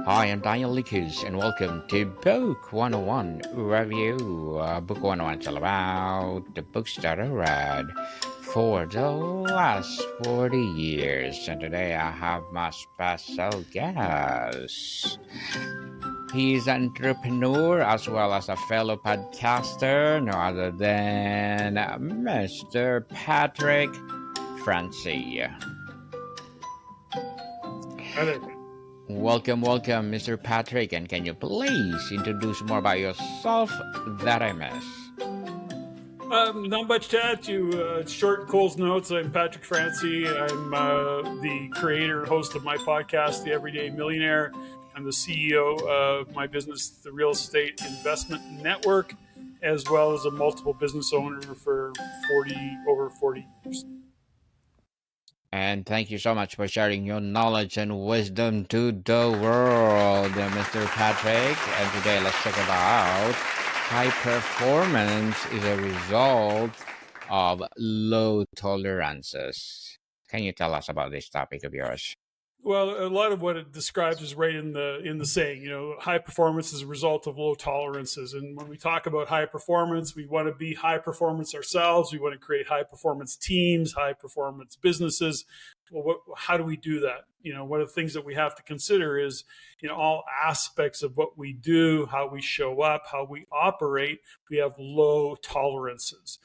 Hi, I'm Daniel Likus, and welcome to Book 101 Review. Book 101 is all about the books that I read for the last 40 years. And today I have my special guest. He's an entrepreneur as well as a fellow podcaster, no other than Mr. Patrick Francey. Hi there. Welcome, Mr. Patrick. And can you please introduce more about yourself that I miss? Not much to add to short Cole's notes. I'm Patrick Francey. I'm the creator and host of my podcast, The Everyday Millionaire. I'm the CEO of my business, the Real Estate Investment Network, as well as a multiple business owner for over 40 years. And thank you so much for sharing your knowledge and wisdom to the world, Mr. Patrick. And today let's talk about high performance is a result of low tolerances. Can you tell us about this topic of yours? Well, a lot of what it describes is right in the saying. High performance is a result of low tolerances. And when we talk about high performance, we want to be high performance ourselves. We want to create high performance teams, high performance businesses. Well, how do we do that? One of the things that we have to consider is, all aspects of what we do, how we show up, how we operate. We have low tolerances.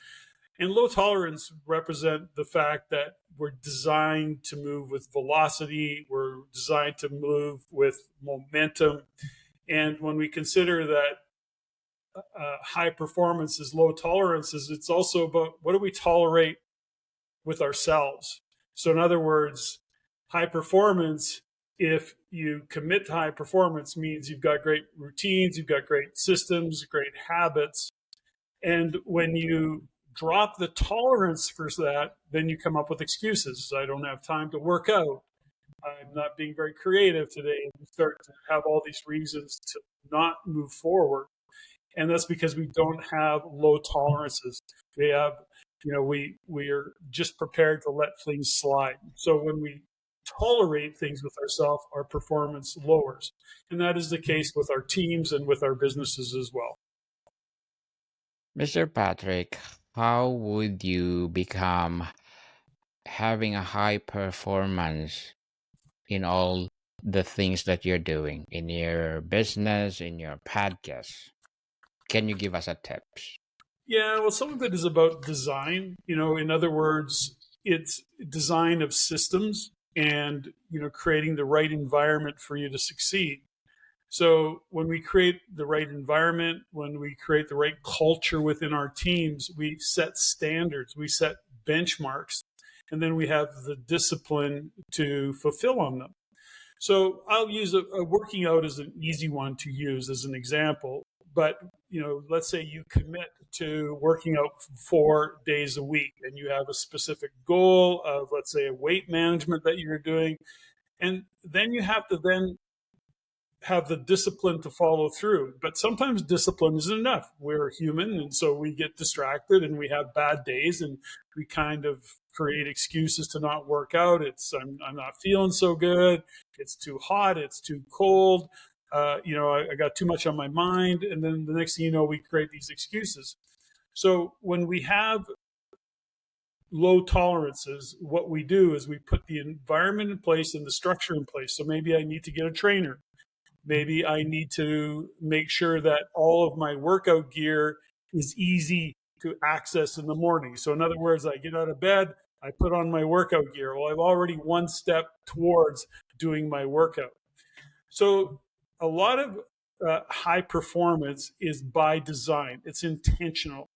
And low tolerance represent the fact that we're designed to move with velocity. We're designed to move with momentum. And when we consider that high performance is low tolerances, it's also about what do we tolerate with ourselves. So in other words, high performance, if you commit to high performance, means you've got great routines, you've got great systems, great habits. And when you drop the tolerance for that, then you come up with excuses. I don't have time to work out. I'm not being very creative today. And you start to have all these reasons to not move forward. And that's because we don't have low tolerances. We have, we are just prepared to let things slide. So when we tolerate things with ourselves, our performance lowers. And that is the case with our teams and with our businesses as well. Mr. Patrick, how would you become having a high performance in all the things that you're doing in your business, in your podcast? Can you give us a tips? Yeah, well, some of it is about design. In other words, it's design of systems and, creating the right environment for you to succeed. So when we create the right environment, when we create the right culture within our teams, we set standards, we set benchmarks, and then we have the discipline to fulfill on them. So I'll use a working out as an easy one to use as an example. But, let's say you commit to working out 4 days a week and you have a specific goal of, let's say, a weight management that you're doing. And then you have to then have the discipline to follow through. But sometimes discipline isn't enough. We're human, and so we get distracted and we have bad days and we kind of create excuses to not work out. I'm not feeling so good. It's too hot. It's too cold. I got too much on my mind. And then the next thing you know, we create these excuses. So when we have low tolerances, what we do is we put the environment in place and the structure in place. So maybe I need to get a trainer. Maybe I need to make sure that all of my workout gear is easy to access in the morning. So in other words, I get out of bed, I put on my workout gear. Well, I've already one step towards doing my workout. So a lot of high performance is by design. It's intentional.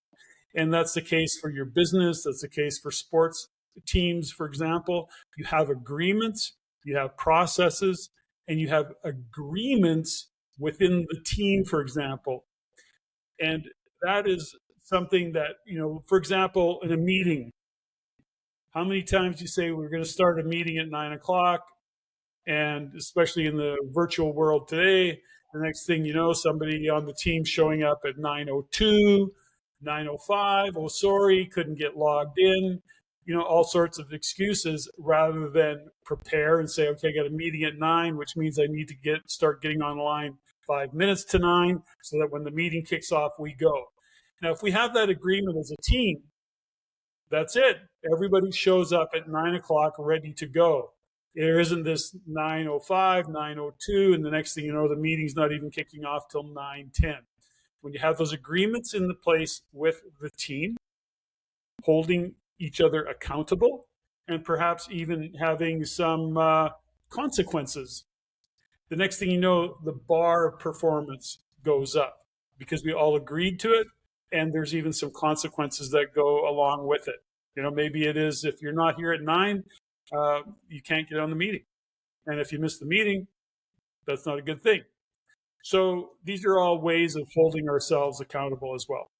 And that's the case for your business. That's the case for sports teams, for example. You have agreements, you have processes, and you have agreements within the team, for example. And that is something that, for example, in a meeting, how many times do you say we're going to start a meeting at 9:00? And especially in the virtual world today, the next thing you know, somebody on the team showing up at 9:02, 9:05. Oh, sorry, couldn't get logged in. all sorts of excuses rather than prepare and say, okay, I got a meeting at 9, which means I need to start getting online 5 minutes to 9 so that when the meeting kicks off, we go. Now, if we have that agreement as a team, that's it. Everybody shows up at 9 o'clock ready to go. There isn't this 9:05, 9:02, and the next thing you know, the meeting's not even kicking off till 9:10. When you have those agreements in the place with the team, holding each other accountable, and perhaps even having some consequences, the next thing you know, the bar of performance goes up because we all agreed to it, and there's even some consequences that go along with it. Maybe it is if you're not here at 9, you can't get on the meeting. And if you miss the meeting, that's not a good thing. So these are all ways of holding ourselves accountable as well.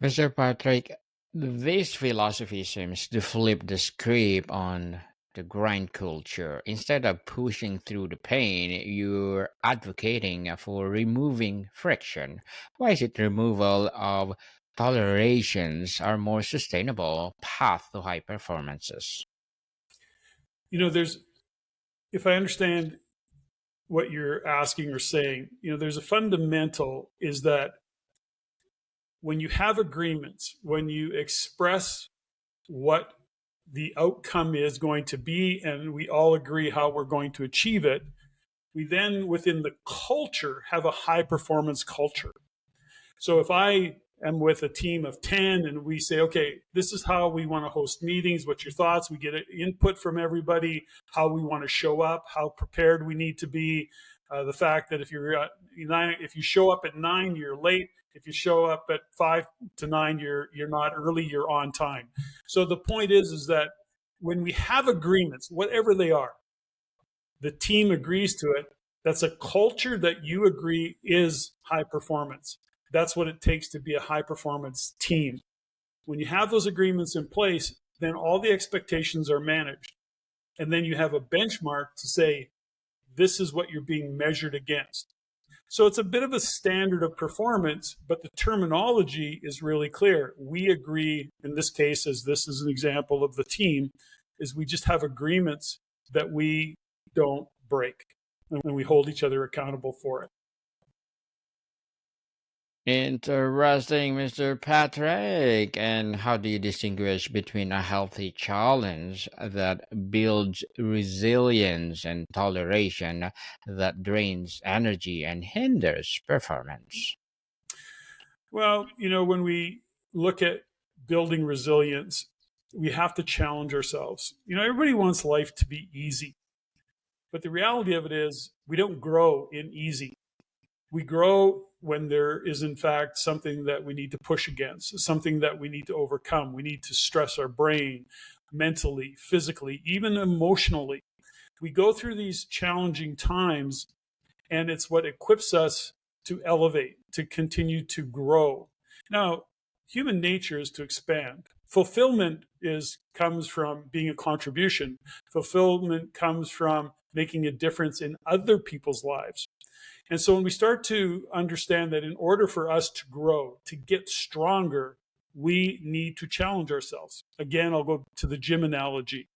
Mr. Patrick, this philosophy seems to flip the script on the grind culture. Instead of pushing through the pain, you're advocating for removing friction. Why is it removal of tolerations are more sustainable path to high performances? If I understand what you're asking or saying, there's a fundamental is that when you have agreements, when you express what the outcome is going to be, and we all agree how we're going to achieve it, we then within the culture have a high performance culture. So if I am with a team of 10 and we say, okay, this is how we want to host meetings, what's your thoughts? We get input from everybody, how we want to show up, how prepared we need to be. The fact that if you show up at 9, you're late. If you show up at 5 to 9, you're not early, you're on time. So the point is that when we have agreements, whatever they are, the team agrees to it. That's a culture that you agree is high performance. That's what it takes to be a high performance team. When you have those agreements in place, then all the expectations are managed. And then you have a benchmark to say, this is what you're being measured against. So it's a bit of a standard of performance, but the terminology is really clear. We agree, in this case, as this is an example of the team, is we just have agreements that we don't break, and we hold each other accountable for it. Interesting, Mr. Patrick. And how do you distinguish between a healthy challenge that builds resilience and toleration that drains energy and hinders performance? Well, when we look at building resilience, we have to challenge ourselves. Everybody wants life to be easy, but the reality of it is we don't grow in easy. We grow when there is, in fact, something that we need to push against, something that we need to overcome. We need to stress our brain mentally, physically, even emotionally. We go through these challenging times, and it's what equips us to elevate, to continue to grow. Now, human nature is to expand. Fulfillment comes from being a contribution. Fulfillment comes from making a difference in other people's lives. And so when we start to understand that in order for us to grow, to get stronger, we need to challenge ourselves. Again, I'll go to the gym analogy.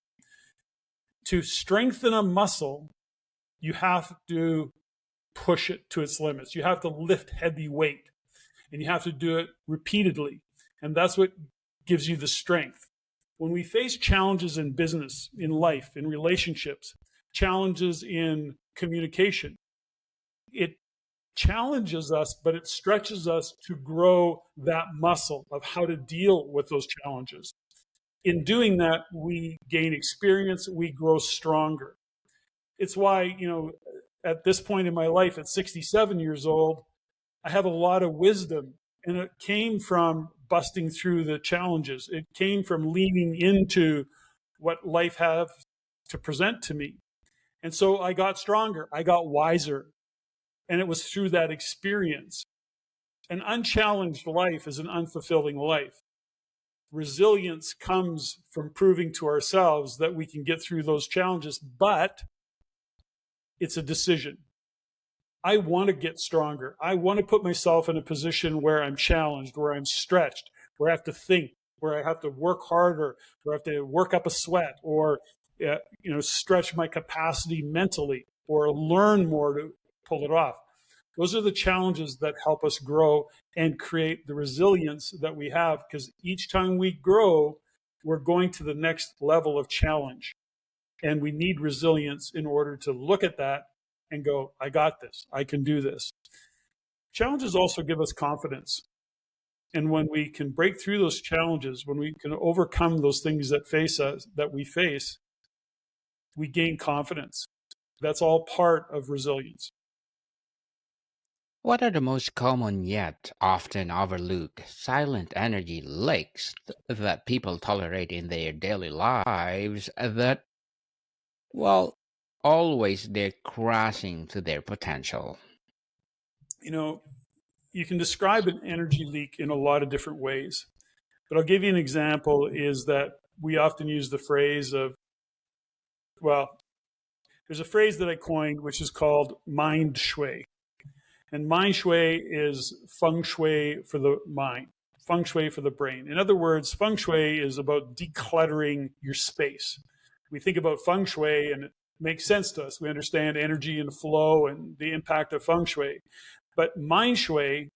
To strengthen a muscle, you have to push it to its limits. You have to lift heavy weight, and you have to do it repeatedly. And that's what gives you the strength. When we face challenges in business, in life, in relationships, challenges in communication, it challenges us, but it stretches us to grow that muscle of how to deal with those challenges. In doing that, we gain experience, we grow stronger. It's why, at this point in my life, at 67 years old, I have a lot of wisdom, and it came from busting through the challenges. It came from leaning into what life has to present to me. And so I got stronger, I got wiser. And it was through that experience. An unchallenged life is an unfulfilling life. Resilience comes from proving to ourselves that we can get through those challenges, but it's a decision. I want to get stronger. I want to put myself in a position where I'm challenged, where I'm stretched, where I have to think, where I have to work harder, where I have to work up a sweat, or stretch my capacity mentally, or learn more to pull it off. Those are the challenges that help us grow and create the resilience that we have, because each time we grow, we're going to the next level of challenge. And we need resilience in order to look at that and go, I got this, I can do this. Challenges also give us confidence. And when we can break through those challenges, when we can overcome those things that we face, we gain confidence. That's all part of resilience. What are the most common yet often overlooked silent energy leaks that people tolerate in their daily lives that, well, always they're crashing to their potential? You can describe an energy leak in a lot of different ways, but I'll give you an example. Is that we often use the phrase of, there's a phrase that I coined, which is called MindShui. And MindShui is feng shui for the mind, feng shui for the brain. In other words, feng shui is about decluttering your space. We think about feng shui and it makes sense to us. We understand energy and flow and the impact of feng shui. But MindShui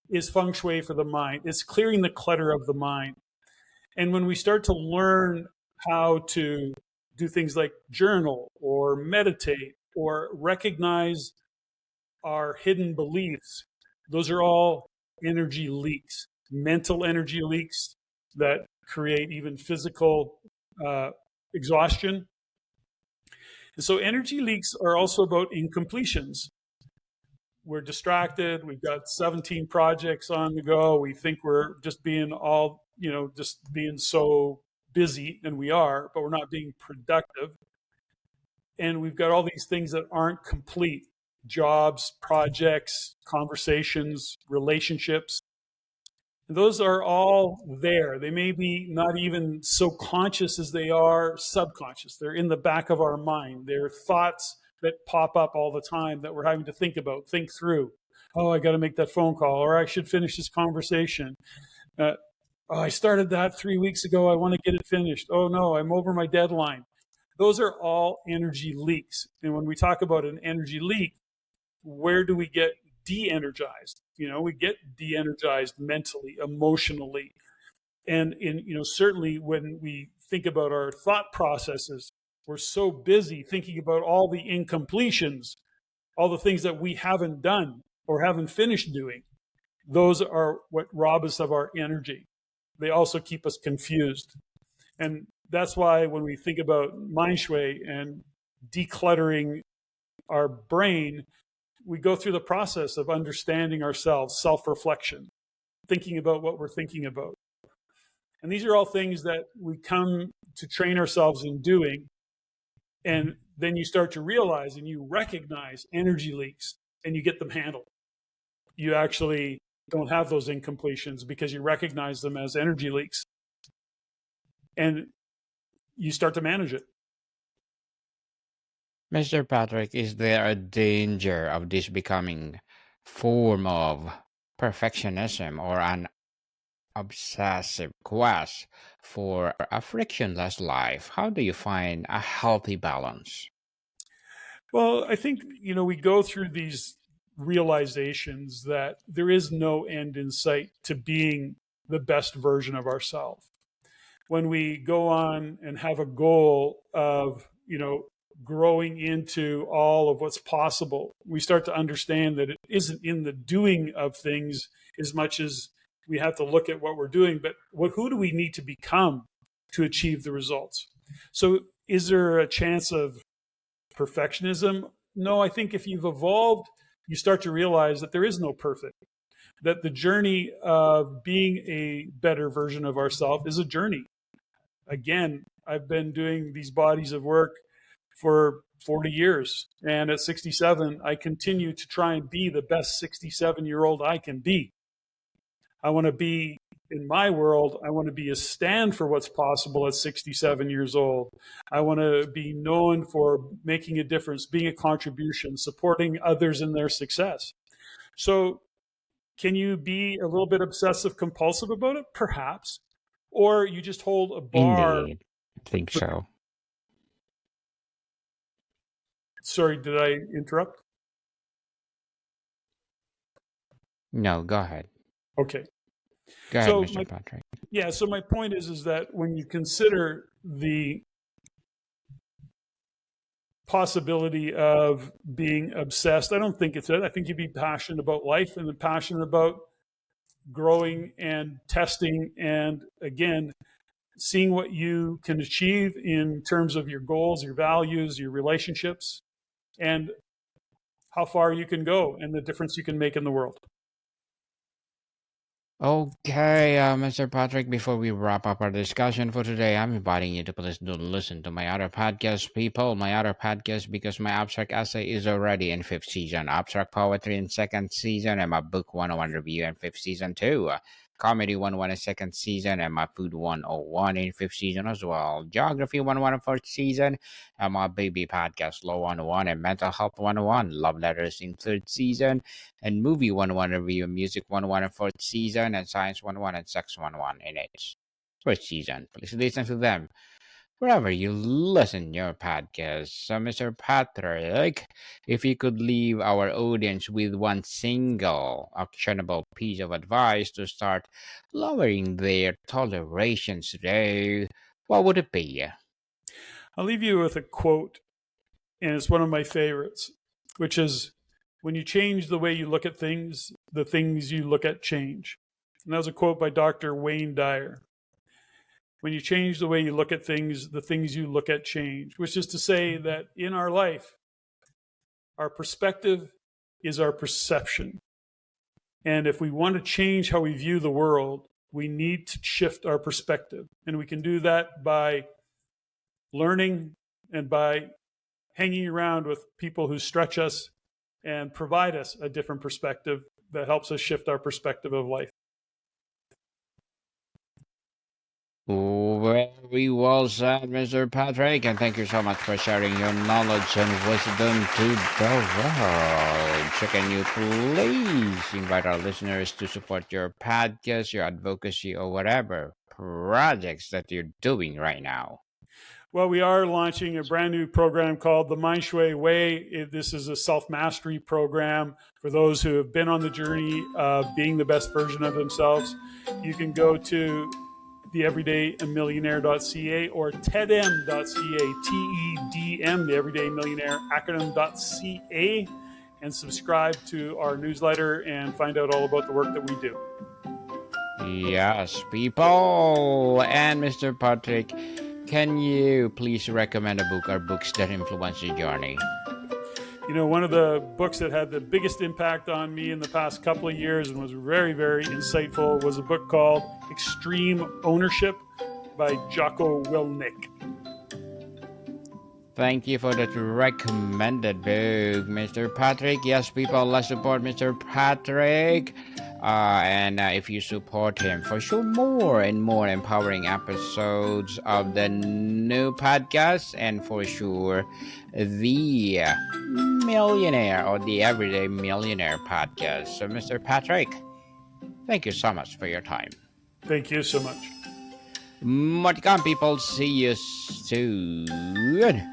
is feng shui for the mind. It's clearing the clutter of the mind. And when we start to learn how to do things like journal or meditate or recognize our hidden beliefs, those are all energy leaks, mental energy leaks that create even physical exhaustion. And so energy leaks are also about incompletions. We're distracted. We've got 17 projects on the go. We think we're just being so busy, and we are, but we're not being productive. And we've got all these things that aren't complete: jobs, projects, conversations, relationships. And those are all there. They may be not even so conscious as they are subconscious. They're in the back of our mind. They're thoughts that pop up all the time that we're having to think about, think through. Oh, I got to make that phone call, or I should finish this conversation. Oh, I started that 3 weeks ago. I want to get it finished. Oh no, I'm over my deadline. Those are all energy leaks. And when we talk about an energy leak, where do we get de-energized? We get de-energized mentally, emotionally. And certainly when we think about our thought processes, we're so busy thinking about all the incompletions, all the things that we haven't done or haven't finished doing. Those are what rob us of our energy. They also keep us confused. And that's why when we think about MindShui and decluttering our brain, we go through the process of understanding ourselves, self-reflection, thinking about what we're thinking about. And these are all things that we come to train ourselves in doing. And then you start to realize and you recognize energy leaks and you get them handled. You actually don't have those incompletions because you recognize them as energy leaks. And you start to manage it. Mr. Patrick, is there a danger of this becoming form of perfectionism or an obsessive quest for a frictionless life? How do you find a healthy balance? Well, I think, we go through these realizations that there is no end in sight to being the best version of ourselves. When we go on and have a goal of, growing into all of what's possible, we start to understand that it isn't in the doing of things as much as we have to look at what we're doing, but who do we need to become to achieve the results? So is there a chance of perfectionism? No, I think if you've evolved, you start to realize that there is no perfect, that the journey of being a better version of ourselves is a journey. Again, I've been doing these bodies of work for 40 years. And at 67, I continue to try and be the best 67-year-old I can be. I want to be, in my world, I want to be a stand for what's possible at 67 years old. I want to be known for making a difference, being a contribution, supporting others in their success. So can you be a little bit obsessive compulsive about it? Perhaps. or you just hold a bar. Indeed. I think so. Sorry, did I interrupt? No, go ahead. Okay. Go ahead, Mr. Patrick. Yeah, so my point is that when you consider the possibility of being obsessed, I don't think it's it. I think you'd be passionate about life and passionate about growing and testing and, again, seeing what you can achieve in terms of your goals, your values, your relationships, and how far you can go and the difference you can make in the world. Okay, Mr. Patrick, before we wrap up our discussion for today, I'm inviting you to please do listen to my other podcast, people. My other podcast, because my abstract essay is already in 5th season, abstract poetry in 2nd season, and my book 101 review in 5th season too. Comedy 101 in 2nd season, and my food 101 in 5th season as well. Geography 101 in 4th season, and my baby podcast Law 101 and Mental Health 101, Love Letters in 3rd season, and Movie 101 review, Music 101 in 4th season, and Science 101 and Sex 101 in its 1st season. Please listen to them wherever you listen your podcast. So, Mr. Patrick, if you could leave our audience with one single actionable piece of advice to start lowering their tolerations today, what would it be? I'll leave you with a quote, and it's one of my favorites, which is, when you change the way you look at things, the things you look at change. And that was a quote by Dr. Wayne Dyer. When you change the way you look at things, the things you look at change, which is to say that in our life, our perspective is our perception. And if we want to change how we view the world, we need to shift our perspective. And we can do that by learning and by hanging around with people who stretch us and provide us a different perspective that helps us shift our perspective of life. Very well said, Mr. Patrick, and thank you so much for sharing your knowledge and wisdom to the world. So can you please invite our listeners to support your podcast, your advocacy, or whatever projects that you're doing right now? Well, we are launching a brand new program called the MindShui Way. This is a self-mastery program for those who have been on the journey of being the best version of themselves. You can go to theeverydaymillionaire.ca or tedm.ca, TEDM, the Everyday Millionaire acronym.ca, and subscribe to our newsletter and find out all about the work that we do. Yes, people. And Mr. Patrick, can you please recommend a book or books that influence your journey? You know, one of the books that had the biggest impact on me in the past couple of years and was very, very insightful was a book called Extreme Ownership by Jocko Willink. Thank you for that recommended book, Mr. Patrick. Yes, people, let's support Mr. Patrick. And if you support him, for sure, more and more empowering episodes of the new podcast, and for sure, the Millionaire or the Everyday Millionaire podcast. So, Mr. Patrick, thank you so much for your time. Thank you so much. More to come, people. See you soon.